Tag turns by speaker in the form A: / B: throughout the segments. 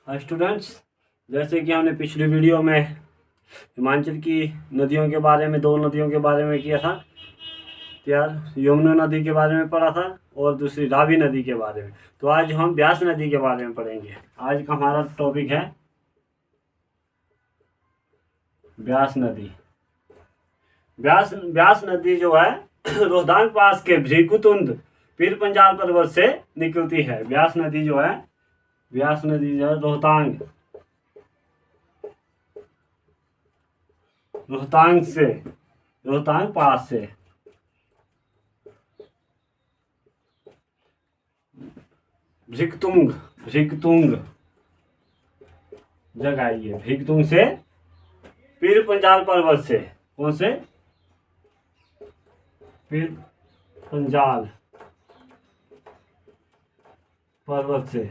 A: Hi students, जैसे कि हमने पिछली वीडियो में हिमाचल की नदियों के बारे में, दो नदियों के बारे में किया था यार। यमुना नदी के बारे में पढ़ा था और दूसरी रावी नदी के बारे में। तो आज हम ब्यास नदी के बारे में पढ़ेंगे। आज का हमारा टॉपिक है ब्यास नदी। ब्यास नदी जो है रोहतांग पास के भ्रीकुतुंड पीर पंजाल पर्वत से निकलती है। ब्यास नदी जो है रोहतांग रोहतांग पास से भ्रीकुतुंग जगह ये भ्रीकुतुंग से पीर पंजाल पर्वत से, कौन से? पीर पंजाल पर्वत से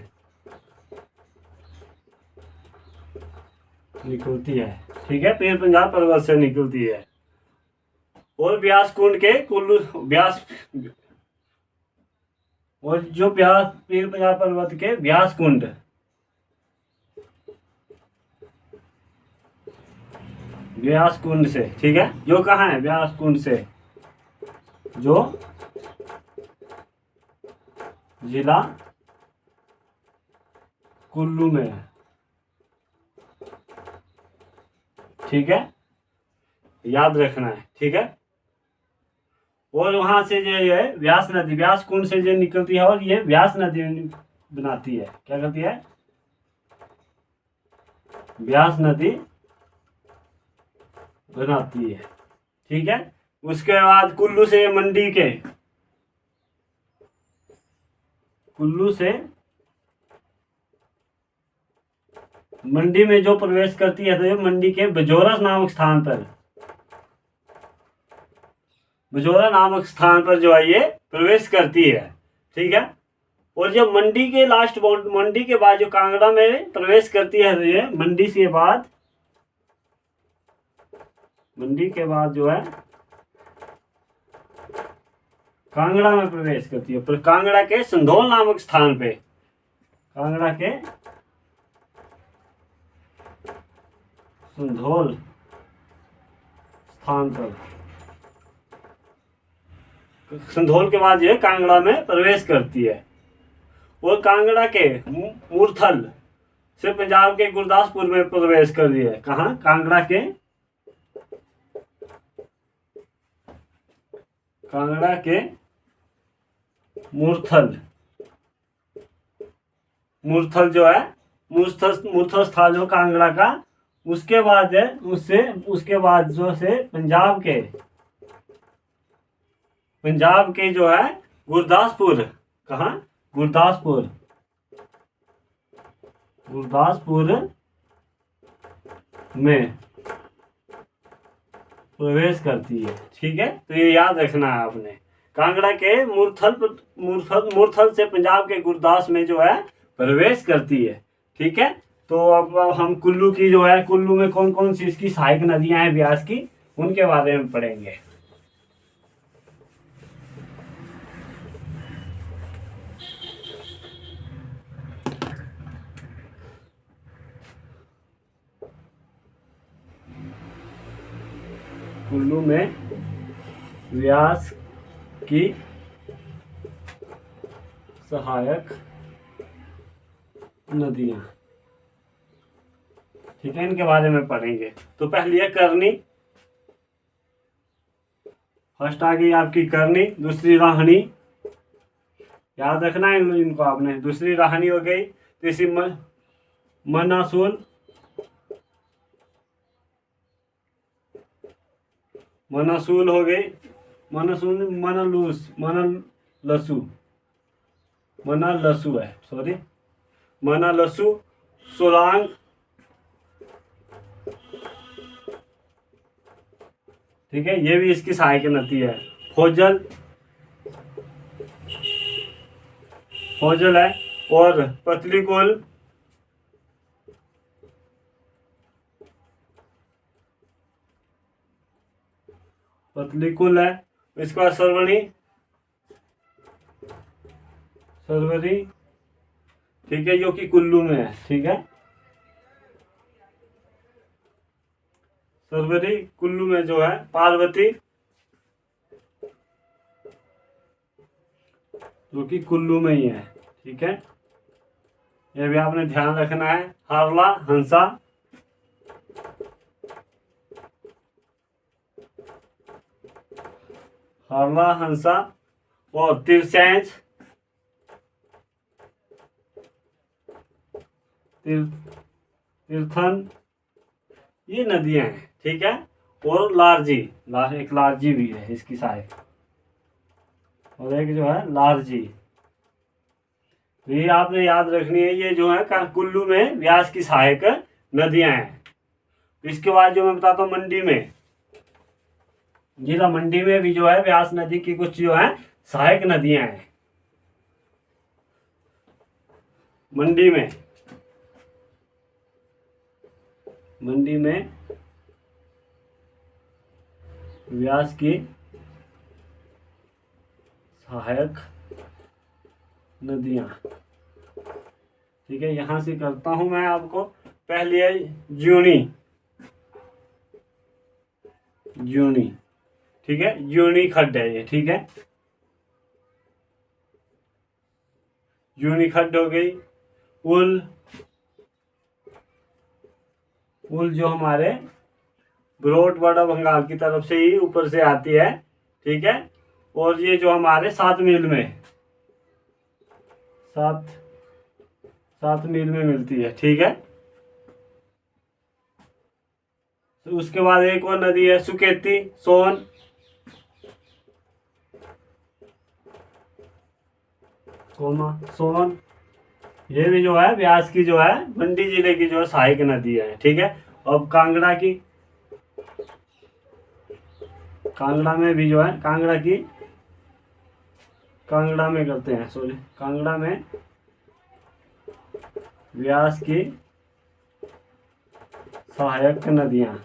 A: निकलती है। ठीक है, पीर पंजाल पर्वत से निकलती है। और ब्यास कुंड के कुल्लू ब्यास और जो पीर पंजाल पर्वत के ब्यास कुंड से, ठीक है, जो कहाँ है ब्यास कुंड से, जो जिला कुल्लू में है। ठीक है, याद रखना है। ठीक है, और वहां से जो है व्यास नदी व्यास कुंड से जो निकलती है और ये व्यास नदी बनाती है। क्या करती है? व्यास नदी बनाती है। ठीक है, उसके बाद कुल्लू से मंडी में जो प्रवेश करती है, तो ये मंडी के बजोरा नामक स्थान पर जो है ये प्रवेश करती है। ठीक है, और जब मंडी के बाद जो कांगड़ा में प्रवेश करती है, तो ये मंडी के बाद जो है कांगड़ा में प्रवेश करती है। पर कांगड़ा के संधोल नामक स्थान पे, कांगड़ा के संधोल स्थान पर, संधोल के बाद ये कांगड़ा में प्रवेश करती है। और कांगड़ा के मूरथल से पंजाब के गुरदासपुर में प्रवेश कर दिया है। कहाँ? कांगड़ा के मूरथल जो है मूरथल स्थान जो कांगड़ा का, उसके बाद है उसके बाद जो से पंजाब के जो है गुरदासपुर, कहाँ? गुरदासपुर में प्रवेश करती है। ठीक है, तो ये याद रखना है आपने। कांगड़ा के मूरथल से पंजाब के गुरदास में जो है प्रवेश करती है। ठीक है, तो अब हम कुल्लू की जो है, कुल्लू में कौन कौन सी इसकी सहायक नदियां हैं ब्यास की, उनके बारे में पढ़ेंगे। कुल्लू में व्यास की सहायक नदियां, ठीक है, इनके बारे में पढ़ेंगे। तो पहली है करनी। फर्स्ट आ गई आपकी करनी, दूसरी राहनी, याद रखना है इनको आपने। दूसरी राहनी हो गई, तीसरी मनसूल हो गई, मनलसू है, सॉरी, मनलसू, सोलांग, ठीक है, ये भी इसकी सहायक नदी है। फोजल है, और पतलीकुल है। इसके बाद सरवरी, ठीक है, जो कि कुल्लू में है। ठीक है, सरस्वती, कुल्लू में जो है पार्वती, जो कि कुल्लू में ही है। ठीक है, ये भी आपने ध्यान रखना है। हावड़ा, हंसा, हावड़ा, हंसा और तिरसैंज, तीर्थन, ये नदियां हैं। ठीक है, और लारजी, एक लारजी भी है इसकी सहायक, और एक जो है लारजी, ये आपने याद रखनी है। ये जो है कुल्लू में व्यास की सहायक नदियां हैं। इसके बाद जो मैं बताता हूँ मंडी में, जिला मंडी में भी जो है व्यास नदी की कुछ जो है सहायक नदियां हैं। मंडी में व्यास की सहायक नदियां। ठीक है, यहां से करता हूं मैं आपको। पहली है ज्यूनी, ठीक है, ज्यूनी खड्ड है ये। ठीक है, ज्यूनी खड्ड हो गई। उल जो हमारे ब्रोट बड़ा बंगाल की तरफ से ही ऊपर से आती है। ठीक है, और ये जो हमारे 7 मील में मिलती है। ठीक है, तो उसके बाद एक और नदी है सुकेती, सोन, ये भी जो है व्यास की जो है मंडी जिले की जो है सहायक नदी है। ठीक है, अब कांगड़ा में भी जो है कांगड़ा में करते हैं, सॉरी, कांगड़ा में व्यास की सहायक नदियां।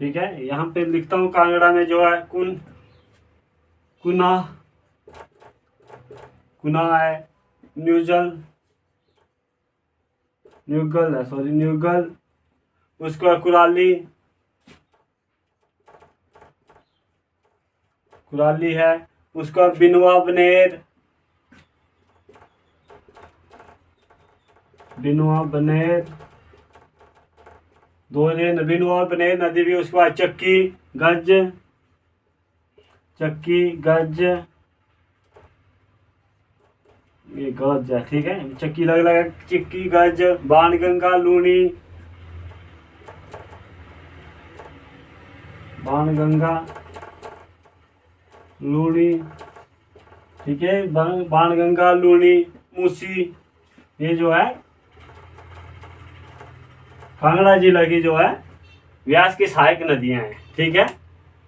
A: ठीक है, यहाँ पे लिखता हूँ कांगड़ा में जो है कुना है, न्यूगल, उसका कुराली है, उसका बिनवा बनेर, बिनवा बनेर नदी भी। उसके बाद चक्की गज, ये गज है। ठीक है, चक्की लग चिक्की, गज, बाणगंगा, लूनी। ठीक है, बाणगंगा, लूनी, मूसी, ये जो है कांगड़ा जिला की जो है व्यास की सहायक नदियां हैं। ठीक है,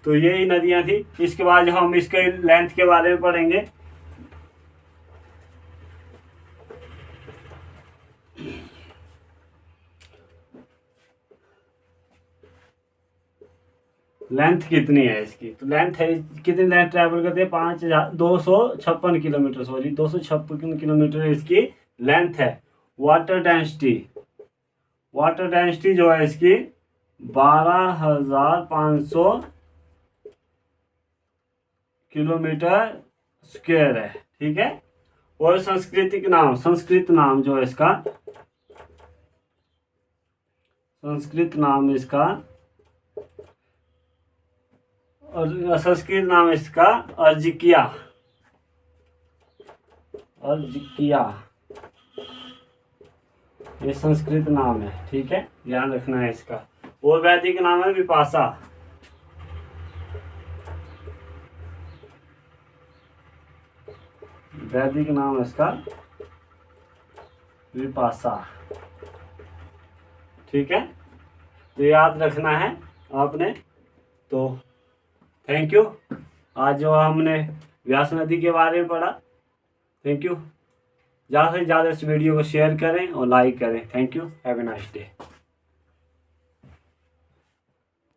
A: तो यही नदियां थी। इसके बाद हम इसके लेंथ के बारे में पढ़ेंगे। लेंथ कितनी है इसकी, तो लेंथ है कितनी, लेंथ ट्रैवल करते हैं 256 किलोमीटर, सॉरी 256 किलोमीटर इसकी लेंथ है। वाटर डेंसिटी जो है इसकी 12,500 किलोमीटर स्क्वायर है। ठीक है, और संस्कृत नाम जो है इसका, संस्कृत नाम इसका अर्जिकिया, ये संस्कृत नाम है। ठीक है, ध्यान रखना है इसका। और वैदिक नाम है विपाशा, वैदिक नाम है इसका विपाशा। ठीक है, तो याद रखना है आपने। तो थैंक यू। आज जो हमने व्यास नदी के बारे में पढ़ा। Thank you. ज़्यादा से ज़्यादा इस वीडियो को शेयर करें और लाइक करें। Thank you. Have a nice day.